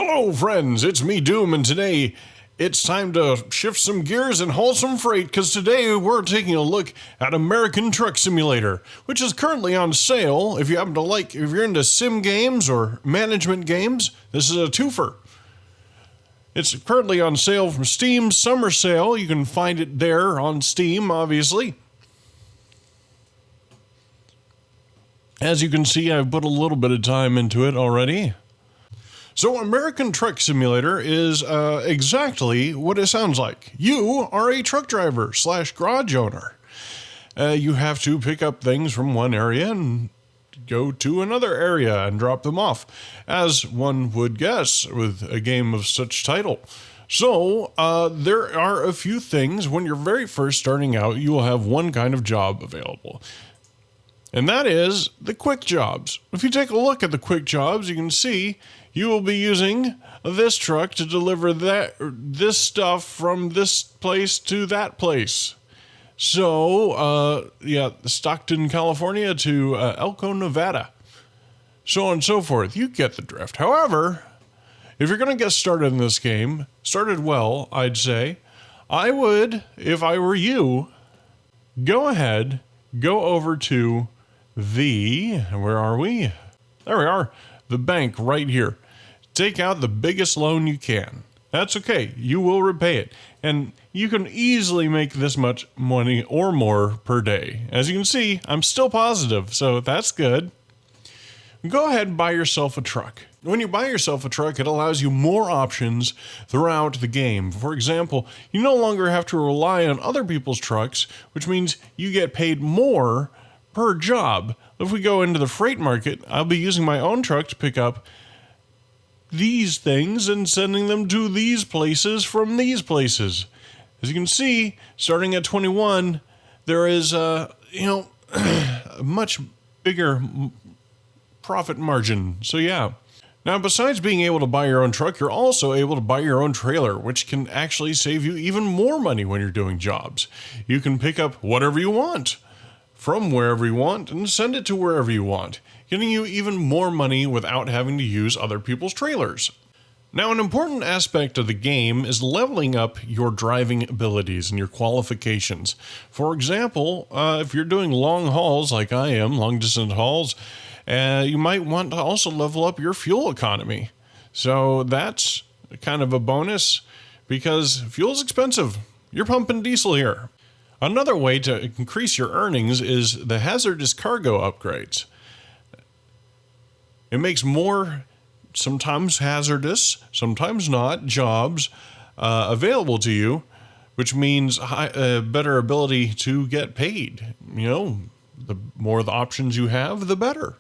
Hello friends, it's me Doom, and today it's time to shift some gears and haul some freight, because today we're taking a look at American Truck Simulator, which is currently on sale. If you happen to if you're into sim games or management games, this is a twofer. It's currently on sale from Steam Summer Sale. You can find it there on Steam, obviously. As you can see, I've put a little bit of time into it already. So American Truck Simulator is exactly what it sounds like. You are a truck driver / garage owner. You have to pick up things from one area and go to another area and drop them off, as one would guess with a game of such title. So there are a few things. When you're very first starting out, you will have one kind of job available, and that is the quick jobs. If you take a look at the quick jobs, you can see you will be using this truck to deliver this stuff from this place to that place. So, Stockton, California to Elko, Nevada. So on and so forth. You get the drift. However, if you're going to get started in this game, started well, I'd say, I would, if I were you, go ahead, go over to where are we? There we are, the bank right here. Take out the biggest loan you can. That's okay. You will repay it. And you can easily make this much money or more per day. As you can see, I'm still positive, so that's good. Go ahead and buy yourself a truck. When you buy yourself a truck, it allows you more options throughout the game. For example, you no longer have to rely on other people's trucks, which means you get paid more per job. If we go into the freight market, I'll be using my own truck to pick up these things and sending them to these places from these places. As you can see, starting at 21, there is a much bigger profit margin. So yeah. Now, besides being able to buy your own truck, you're also able to buy your own trailer, which can actually save you even more money when you're doing jobs. You can pick up whatever you want from wherever you want and send it to wherever you want, getting you even more money without having to use other people's trailers. Now, an important aspect of the game is leveling up your driving abilities and your qualifications. For example, if you're doing long hauls like I am, long distance hauls, you might want to also level up your fuel economy. So that's kind of a bonus because fuel is expensive. You're pumping diesel here. Another way to increase your earnings is the hazardous cargo upgrades. It makes more, sometimes hazardous, sometimes not, jobs available to you, which means better ability to get paid. You know, the more the options you have, the better.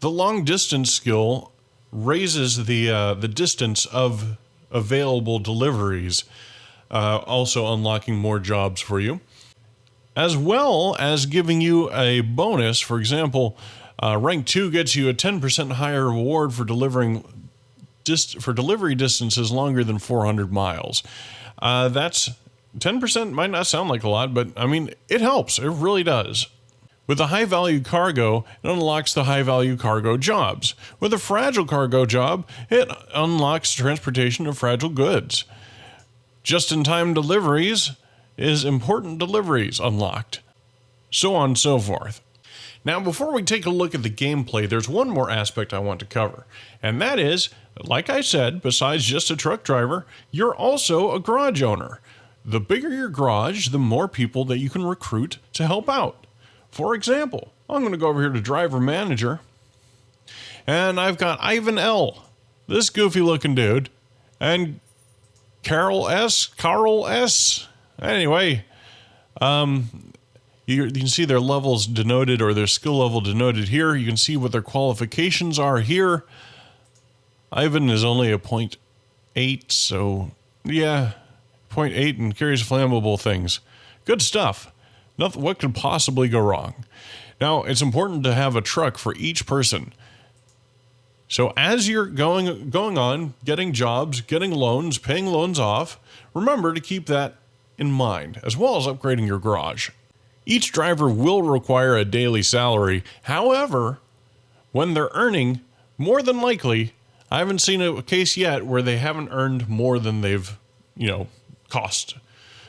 The long distance skill raises the distance of available deliveries, also unlocking more jobs for you, as well as giving you a bonus. For example, rank 2 gets you a 10% higher reward for delivery distances longer than 400 miles. That's 10%, might not sound like a lot, but I mean, it helps. It really does. With a high-value cargo, it unlocks the high-value cargo jobs. With a fragile cargo job, it unlocks transportation of fragile goods. Just-in-time deliveries is important deliveries unlocked. So on and so forth. Now, before we take a look at the gameplay, there's one more aspect I want to cover. And that is, like I said, besides just a truck driver, you're also a garage owner. The bigger your garage, the more people that you can recruit to help out. For example, I'm going to go over here to Driver Manager, and I've got Ivan L., this goofy-looking dude, and Carl S. Anyway, you can see their levels denoted, or their skill level denoted here. You can see what their qualifications are here. Ivan is only a 0.8, so yeah, 0.8 and carries flammable things. Good stuff. Nothing. What could possibly go wrong? Now, it's important to have a truck for each person. So as you're going on, getting jobs, getting loans, paying loans off, remember to keep that in mind, as well as upgrading your garage. Each driver will require a daily salary. However, when they're earning, more than likely, I haven't seen a case yet where they haven't earned more than they've, cost.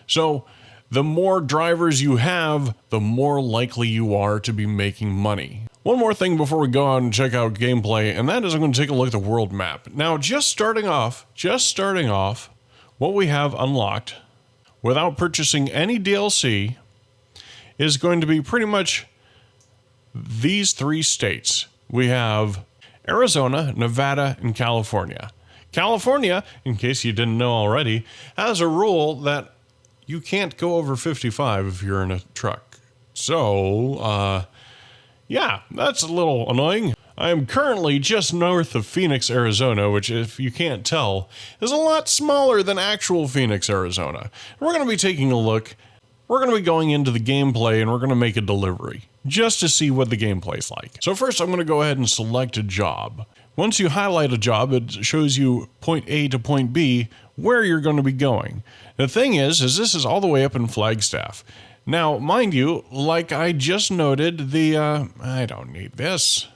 So the more drivers you have, the more likely you are to be making money. One more thing before we go out and check out gameplay, and that is I'm going to take a look at the world map. Now, just starting off, what we have unlocked without purchasing any DLC is going to be pretty much these 3 states. We have Arizona, Nevada, and California. California, in case you didn't know already, has a rule that you can't go over 55 if you're in a truck. So, yeah, that's a little annoying. I am currently just north of Phoenix, Arizona, which, if you can't tell, is a lot smaller than actual Phoenix, Arizona. We're going to be taking a look. We're going to be going into the gameplay, and we're going to make a delivery, just to see what the gameplay's like. So first, I'm going to go ahead and select a job. Once you highlight a job, it shows you point A to point B, where you're going to be going. The thing is this is all the way up in Flagstaff. Now, mind you, like I just noted, I don't need this.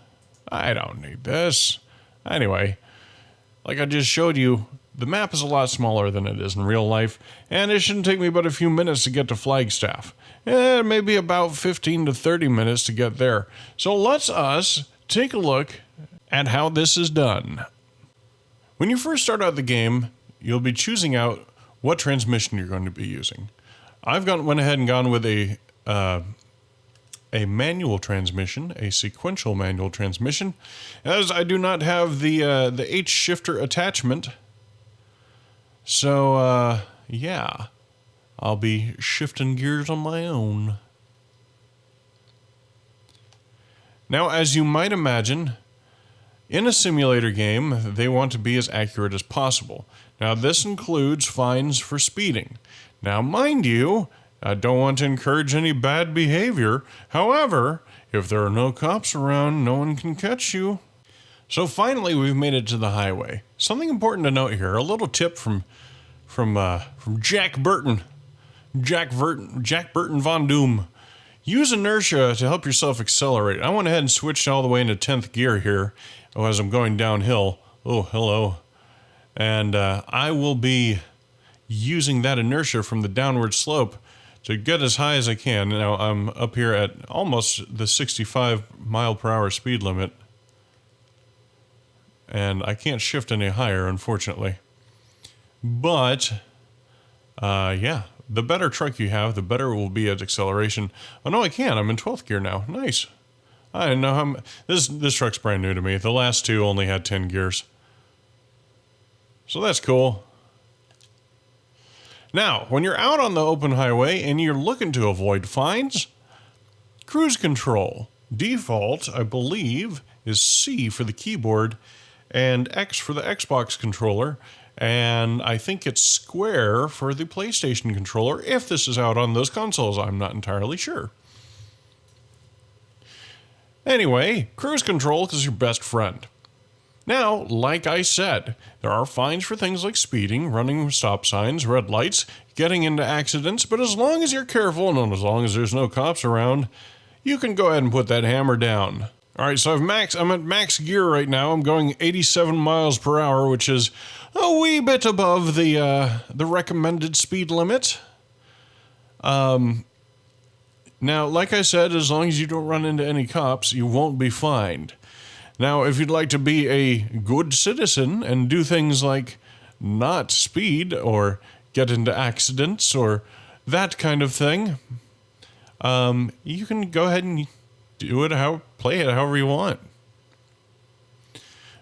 Anyway, like I just showed you, the map is a lot smaller than it is in real life, and it shouldn't take me but a few minutes to get to Flagstaff. Maybe about 15 to 30 minutes to get there. So let's take a look at how this is done. When you first start out the game, you'll be choosing out what transmission you're going to be using. I've went ahead and gone with a manual transmission, a sequential manual transmission, as I do not have the H shifter attachment. So yeah, I'll be shifting gears on my own. Now, as you might imagine, in a simulator game, they want to be as accurate as possible. Now, this includes fines for speeding. Now, mind you, I don't want to encourage any bad behavior. However, if there are no cops around, no one can catch you. So finally, we've made it to the highway. Something important to note here, a little tip from Jack Burton. Jack Burton Vondoom. Use inertia to help yourself accelerate. I went ahead and switched all the way into 10th gear here as I'm going downhill. Oh, hello. And I will be using that inertia from the downward slope to get as high as I can. Now I'm up here at almost the 65 mile per hour speed limit. And I can't shift any higher, unfortunately. But, yeah, the better truck you have, the better it will be at acceleration. Oh, no, I can. I'm in 12th gear now. Nice. I didn't know how... This truck's brand new to me. The last 2 only had 10 gears. So that's cool. Now, when you're out on the open highway and you're looking to avoid fines, cruise control. Default, I believe, is C for the keyboard and X for the Xbox controller. And I think it's square for the PlayStation controller, if this is out on those consoles. I'm not entirely sure. Anyway, cruise control is your best friend. Now, like I said, there are fines for things like speeding, running stop signs, red lights, getting into accidents, but as long as you're careful and as long as there's no cops around, you can go ahead and put that hammer down. All right, so I'm at max gear right now. I'm going 87 miles per hour, which is a wee bit above the recommended speed limit. Now, like I said, as long as you don't run into any cops, you won't be fined. Now, if you'd like to be a good citizen and do things like not speed or get into accidents or that kind of thing, you can go ahead and play it however you want.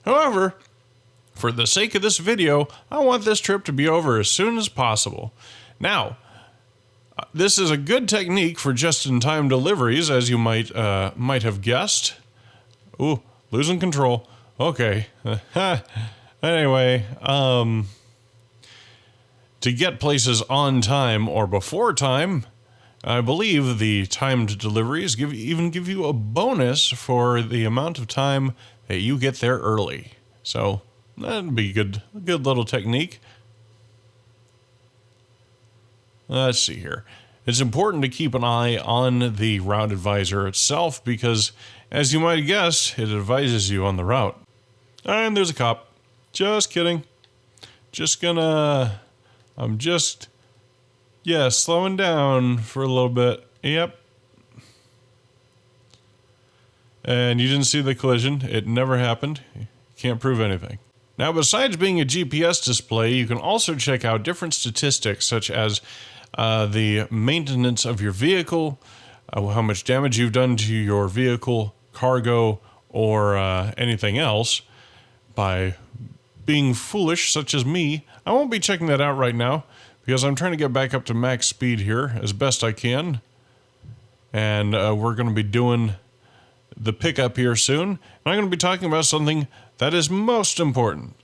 However, for the sake of this video, I want this trip to be over as soon as possible. Now, this is a good technique for just-in-time deliveries, as you might have guessed. Ooh, losing control. Okay. Anyway, to get places on time or before time, I believe the timed deliveries even give you a bonus for the amount of time that you get there early. So that'd be a good little technique. Let's see here. It's important to keep an eye on the route advisor itself because, as you might have guessed, it advises you on the route. And there's a cop. Just kidding. I'm just, yeah, slowing down for a little bit. Yep. And you didn't see the collision. It never happened. Can't prove anything. Now, besides being a GPS display, you can also check out different statistics such as the maintenance of your vehicle, how much damage you've done to your vehicle, cargo, or anything else. By being foolish, such as me, I won't be checking that out right now because I'm trying to get back up to max speed here as best I can. And we're going to be doing the pickup here soon. And I'm going to be talking about something that is most important.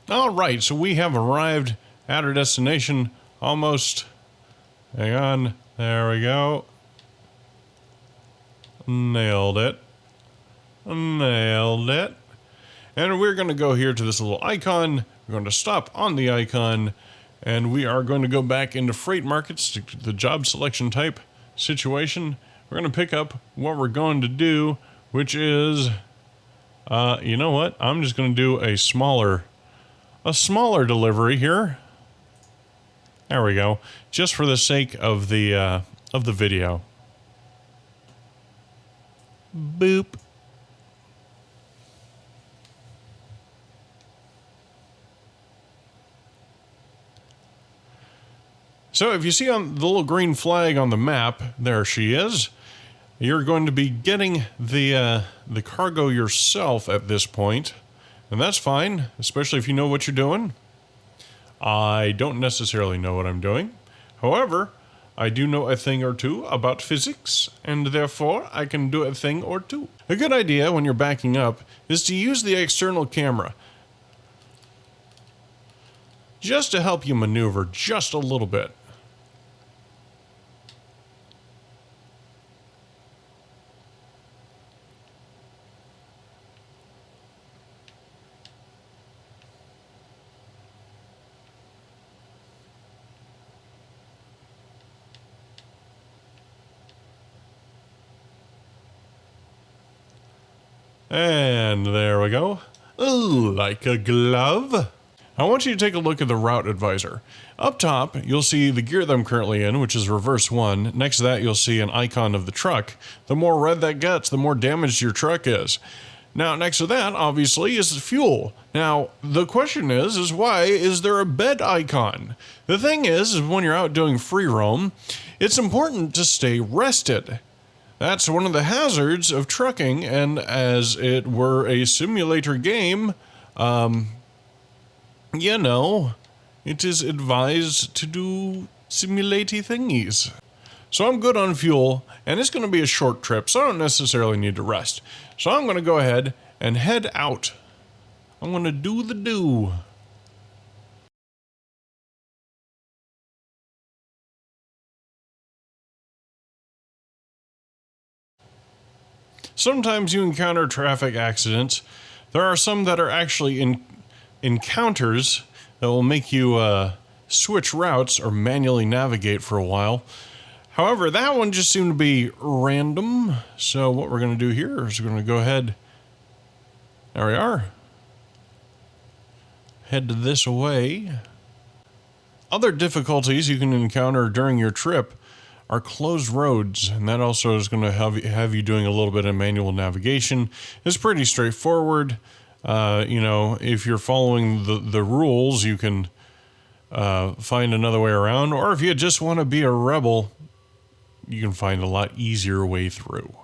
All right, so we have arrived at our destination almost. Hang on, there we go. Nailed it. Nailed it. And we're going to go here to this little icon. We're going to stop on the icon, and we are going to go back into freight markets to the job selection type situation. We're going to pick up what we're going to do, which is, you know what? I'm just going to do a smaller delivery here. There we go. Just for the sake of the video. Boop. So if you see on the little green flag on the map, there she is. You're going to be getting the cargo yourself at this point, and that's fine, especially if you know what you're doing. I don't necessarily know what I'm doing. However, I do know a thing or two about physics, and therefore I can do a thing or two. A good idea when you're backing up is to use the external camera, just to help you maneuver just a little bit. And there we go. Ooh, like a glove. I want you to take a look at the route advisor. Up top, you'll see the gear that I'm currently in, which is reverse 1. Next to that, you'll see an icon of the truck. The more red that gets, the more damaged your truck is. Now, next to that, obviously, is fuel. Now, the question is why is there a bed icon? The thing is when you're out doing free roam, it's important to stay rested. That's one of the hazards of trucking, and as it were a simulator game, you know, it is advised to do simulatey thingies. So I'm good on fuel, and it's going to be a short trip, so I don't necessarily need to rest. So I'm going to go ahead and head out. I'm going to do the do. Sometimes you encounter traffic accidents. There are some that are actually encounters that will make you switch routes or manually navigate for a while. However, that one just seemed to be random. So what we're going to do here is we're going to go ahead. There we are. Head this way. Other difficulties you can encounter during your trip are closed roads, and that also is going to have you doing a little bit of manual navigation. It's pretty straightforward. You know, if you're following the rules, you can find another way around, or if you just want to be a rebel, you can find a lot easier way through.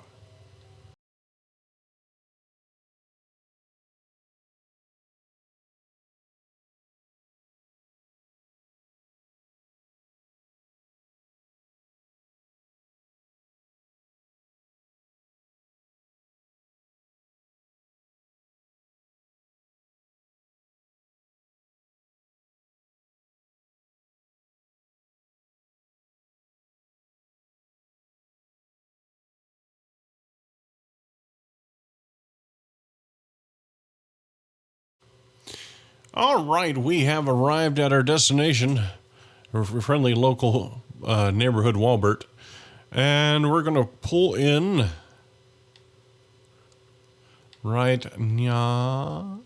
All right, we have arrived at our destination, our friendly local neighborhood Walbert, and we're going to pull in right now.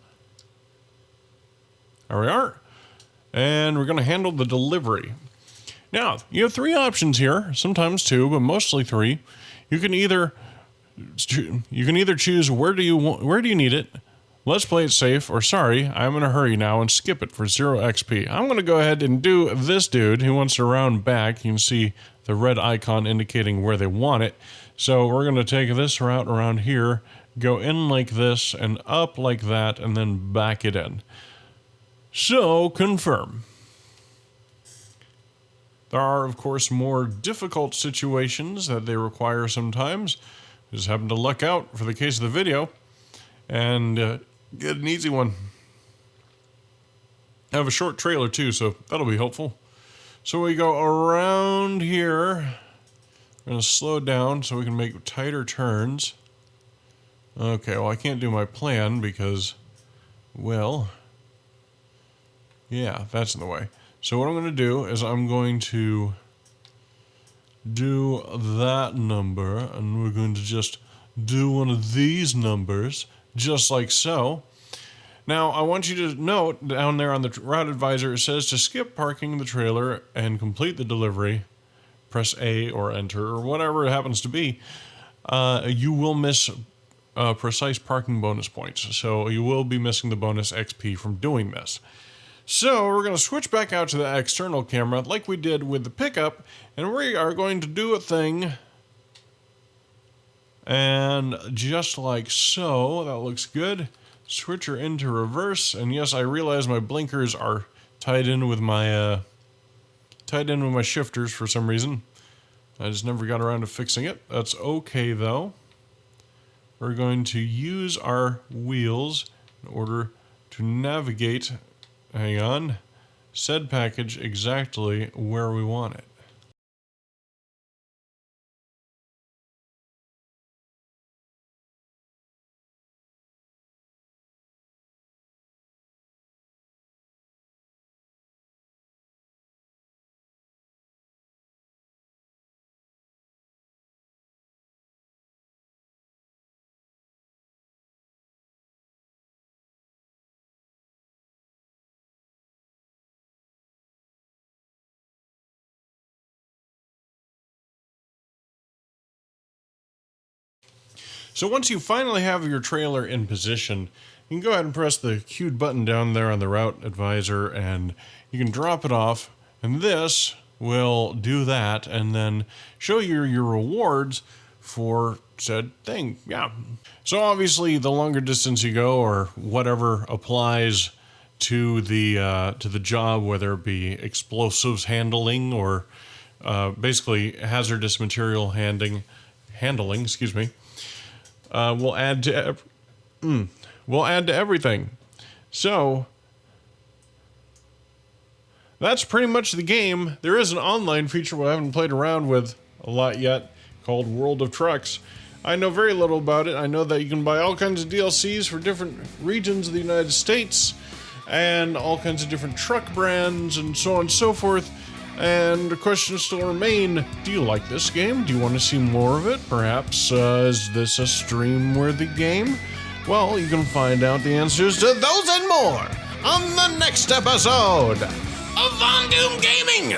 There we are. And we're going to handle the delivery. Now, you have three options here, sometimes two, but mostly three. You can either choose where do you need it, let's play it safe, or sorry, I'm in a hurry now and skip it for 0 XP. I'm going to go ahead and do this dude who wants to round back. You can see the red icon indicating where they want it. So we're going to take this route around here, go in like this and up like that, and then back it in. So, confirm. There are, of course, more difficult situations that they require sometimes. Just happen to luck out for the case of the video and get an easy one. I have a short trailer too, so that'll be helpful. So we go around here. We're going to slow down so we can make tighter turns. Okay, well, I can't do my plan because, well, yeah, that's in the way. So what I'm going to do is I'm going to do that number, and we're going to just do one of these numbers, just like so. Now, I want you to note down there on the route advisor, it says to skip parking the trailer and complete the delivery, press A or enter, or whatever it happens to be. You will miss precise parking bonus points, so you will be missing the bonus XP from doing this. So we're going to switch back out to the external camera like we did with the pickup, and we are going to do a thing, and just like so, that looks good. Switch her into reverse, and yes, I realize my blinkers are tied in with my shifters for some reason. I just never got around to fixing it. That's okay though. We're going to use our wheels in order to navigate, hang on, said package exactly where we want it. So once you finally have your trailer in position, you can go ahead and press the queued button down there on the route advisor, and you can drop it off, and this will do that and then show you your rewards for said thing. Yeah. So obviously the longer distance you go or whatever applies to the job, whether it be explosives handling or basically hazardous material handling, excuse me, we'll add to everything. So that's pretty much the game. There is an online feature I haven't played around with a lot yet called World of Trucks. I know very little about it. I know that you can buy all kinds of DLCs for different regions of the United States and all kinds of different truck brands and so on and so forth. And the questions still remain, do you like this game? Do you want to see more of it? Perhaps, is this a stream-worthy game? Well, you can find out the answers to those and more on the next episode of Vondoom Gaming!